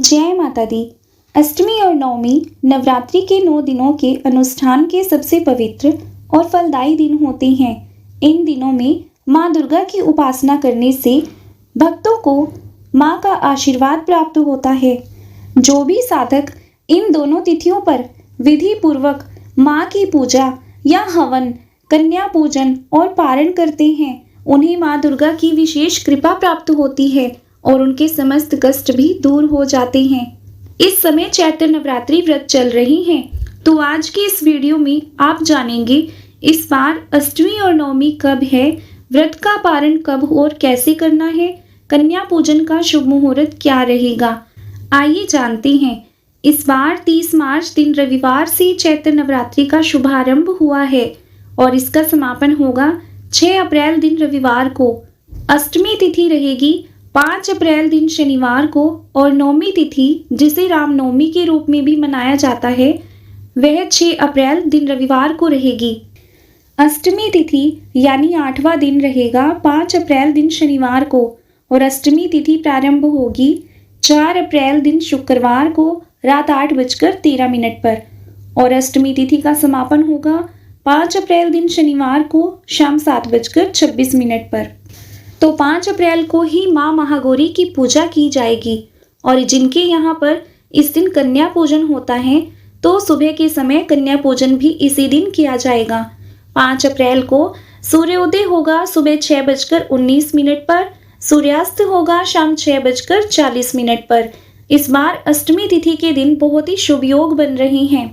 जय माता दी। अष्टमी और नवमी नवरात्रि के 9 दिनों के अनुष्ठान के सबसे पवित्र और फलदायी दिन होते हैं। इन दिनों में माँ दुर्गा की उपासना करने से भक्तों को माँ का आशीर्वाद प्राप्त होता है। जो भी साधक इन दोनों तिथियों पर विधि पूर्वक माँ की पूजा या हवन, कन्या पूजन और पारण करते हैं, उन्हें माँ दुर्गा की विशेष कृपा प्राप्त होती है और उनके समस्त कष्ट भी दूर हो जाते हैं। इस समय चैत्र नवरात्रि व्रत चल रही हैं, तो आज की इस वीडियो में आप जानेंगे इस बार अष्टमी और नवमी कब है, व्रत का पारण कब और कैसे करना है, कन्या पूजन का शुभ मुहूर्त क्या रहेगा। आइए जानते हैं। इस बार 30 मार्च दिन रविवार से चैत्र नवरात्रि का शुभारंभ हुआ है और इसका समापन होगा 6 अप्रैल दिन रविवार को। अष्टमी तिथि रहेगी 5 अप्रैल दिन शनिवार को और नवमी तिथि, जिसे रामनवमी के रूप में भी मनाया जाता है, वह 6 अप्रैल दिन रविवार को रहेगी। अष्टमी तिथि यानी 8वां दिन रहेगा 5 अप्रैल दिन शनिवार को और अष्टमी तिथि प्रारंभ होगी 4 अप्रैल दिन शुक्रवार को रात 8:13 पर और अष्टमी तिथि का समापन होगा 5 अप्रैल दिन शनिवार को शाम 7:26 पर। तो 5 अप्रैल को ही माँ महागौरी की पूजा की जाएगी और जिनके यहाँ पर इस दिन कन्या पूजन होता है, तो सुबह के समय कन्या पूजन भी इसी दिन किया जाएगा। 5 अप्रैल को सूर्योदय होगा सुबह 6:19 पर, सूर्यास्त होगा शाम 6:40 पर। इस बार अष्टमी तिथि के दिन बहुत ही शुभ योग बन रहे हैं।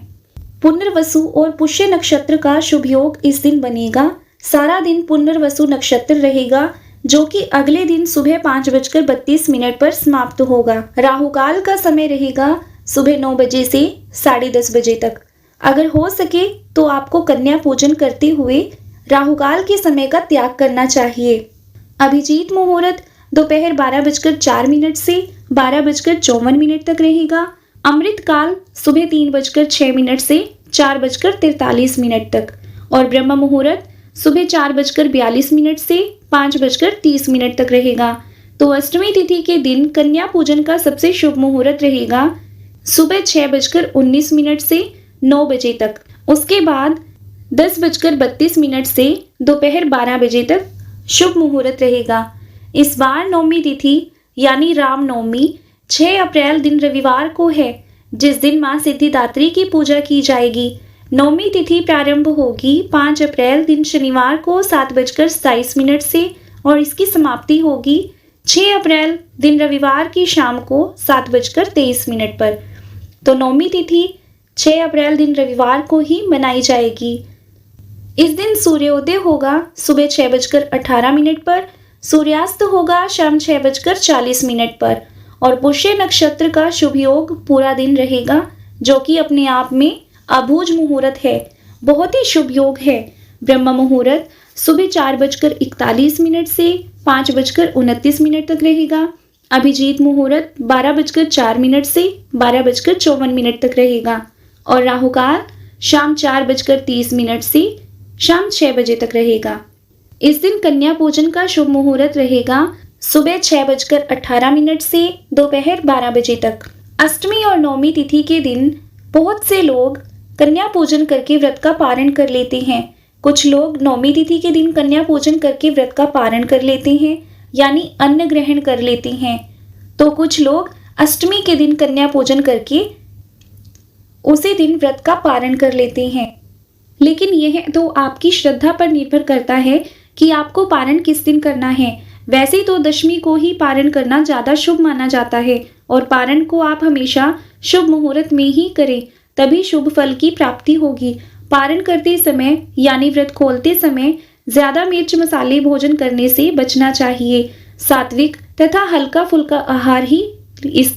पुनर्वसु और पुष्य नक्षत्र का शुभ योग इस दिन बनेगा। सारा दिन पुनर्वसु नक्षत्र रहेगा, जो कि अगले दिन सुबह 5:32 पर समाप्त होगा। राहुकाल का समय रहेगा सुबह 9 बजे से 10:30 बजे तक। अगर हो सके तो आपको कन्या पूजन करते हुए राहुकाल के समय का त्याग करना चाहिए। अभिजीत मुहूर्त दोपहर 12:04 से 12:54 तक रहेगा। अमृत काल सुबह 3:06 से 4:43 तक और ब्रह्म मुहूर्त सुबह 4:42 से 5:30 तक रहेगा। तो अष्टमी तिथि के दिन कन्या पूजन का सबसे शुभ मुहूर्त रहेगा सुबह 6:19 से 9 बजे तक। उसके बाद 10:32 से दोपहर 12 बजे तक शुभ मुहूर्त रहेगा। इस बार नवमी तिथि यानी रामनवमी 6 अप्रैल दिन रविवार को है, जिस दिन माँ सिद्धिदात्री की पूजा की जाएगी। नवमी तिथि प्रारंभ होगी 5 अप्रैल दिन शनिवार को 7:27 से और इसकी समाप्ति होगी 6 अप्रैल दिन रविवार की शाम को 7:23 पर। तो नवमी तिथि 6 अप्रैल दिन रविवार को ही मनाई जाएगी। इस दिन सूर्योदय होगा सुबह 6:18 पर, सूर्यास्त होगा शाम 6:40 पर और पुष्य नक्षत्र का शुभ योग पूरा दिन रहेगा, जो कि अपने आप में अबूझ मुहूर्त है, बहुत ही शुभ योग है। ब्रह्म मुहूर्त सुबह 4:41 से 5:29 तक रहेगा। अभिजीत मुहूर्त 12:04 से 12:54 तक रहेगा और राहुकाल शाम 4:30 से शाम 6 बजे तक रहेगा। इस दिन कन्या पूजन का शुभ मुहूर्त रहेगा सुबह 6:18 से दोपहर 12 बजे तक। अष्टमी और नवमी तिथि के दिन बहुत से लोग कन्या पूजन करके व्रत का पारण कर लेते हैं। कुछ लोग नवमी तिथि के दिन कन्या पूजन करके व्रत का पारण कर लेते हैं, यानी अन्न ग्रहण कर लेते हैं। तो कुछ लोग अष्टमी के दिन कन्या पूजन करके उसी दिन व्रत का पारण कर लेते हैं। लेकिन यह तो आपकी श्रद्धा पर निर्भर करता है कि आपको पारण किस दिन करना है। वैसे तो दशमी को ही पारण करना ज़्यादा शुभ माना जाता है और पारण को आप हमेशा शुभ मुहूर्त में ही करें, तभी शुभ फल की प्राप्ति होगी। पारण करते समय यानी व्रत खोलते समय ज्यादा मिर्च मसाले भोजन करने से बचना चाहिए। सात्विक तथा हल्का फुल्का आहार ही इस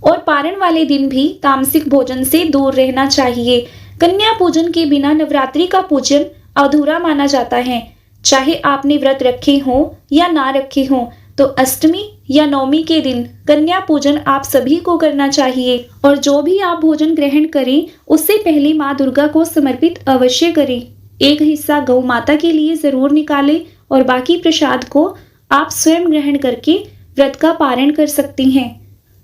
और पारण वाले दिन भी तामसिक भोजन से दूर रहना चाहिए। कन्या पूजन के बिना नवरात्रि का पूजन अधूरा माना जाता है। चाहे आपने व्रत रखे हो या ना रखे हो, तो अष्टमी या नवमी के दिन कन्या पूजन आप सभी को करना चाहिए और जो भी आप भोजन ग्रहण करें उससे पहले माँ दुर्गा को समर्पित अवश्य करें। एक हिस्सा गौ माता के लिए जरूर निकालें और बाकी प्रसाद को आप स्वयं ग्रहण करके व्रत का पारण कर सकती हैं।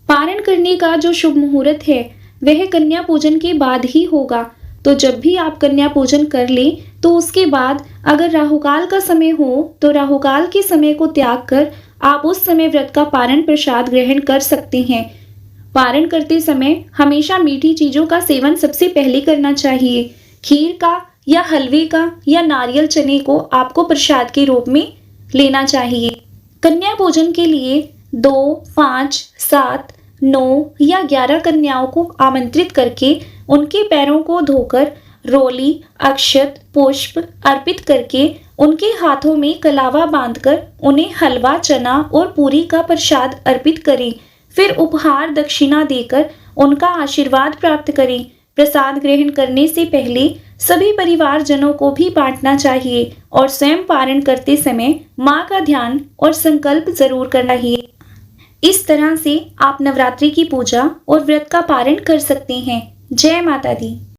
पारण करने का जो शुभ मुहूर्त है वह कन्या पूजन के बाद ही होगा। तो जब भी आप कन्या पूजन कर लें तो उसके बाद अगर राहुकाल का समय हो तो राहुकाल के समय को त्याग कर आप उस समय व्रत का पारण प्रसाद ग्रहण कर सकते हैं। पारण करते समय हमेशा मीठी चीजों का सेवन सबसे पहले करना चाहिए। खीर का या हलवे का या नारियल चने को आपको प्रसाद के रूप में लेना चाहिए। कन्या पूजन के लिए 2, 5, 7, 9 या 11 कन्याओं को आमंत्रित करके उनके पैरों को धोकर रोली, अक्षत, पुष्प अर्पित करके उनके हाथों में कलावा बांधकर उन्हें हलवा, चना और पूरी का प्रसाद अर्पित करें। फिर उपहार दक्षिणा देकर उनका आशीर्वाद प्राप्त करें। प्रसाद ग्रहण करने से पहले सभी परिवारजनों को भी बांटना चाहिए और स्वयं पारण करते समय माँ का ध्यान और संकल्प जरूर करना चाहिए। इस तरह से आप नवरात्रि की पूजा और व्रत का पारण कर सकते हैं। जय माता दी।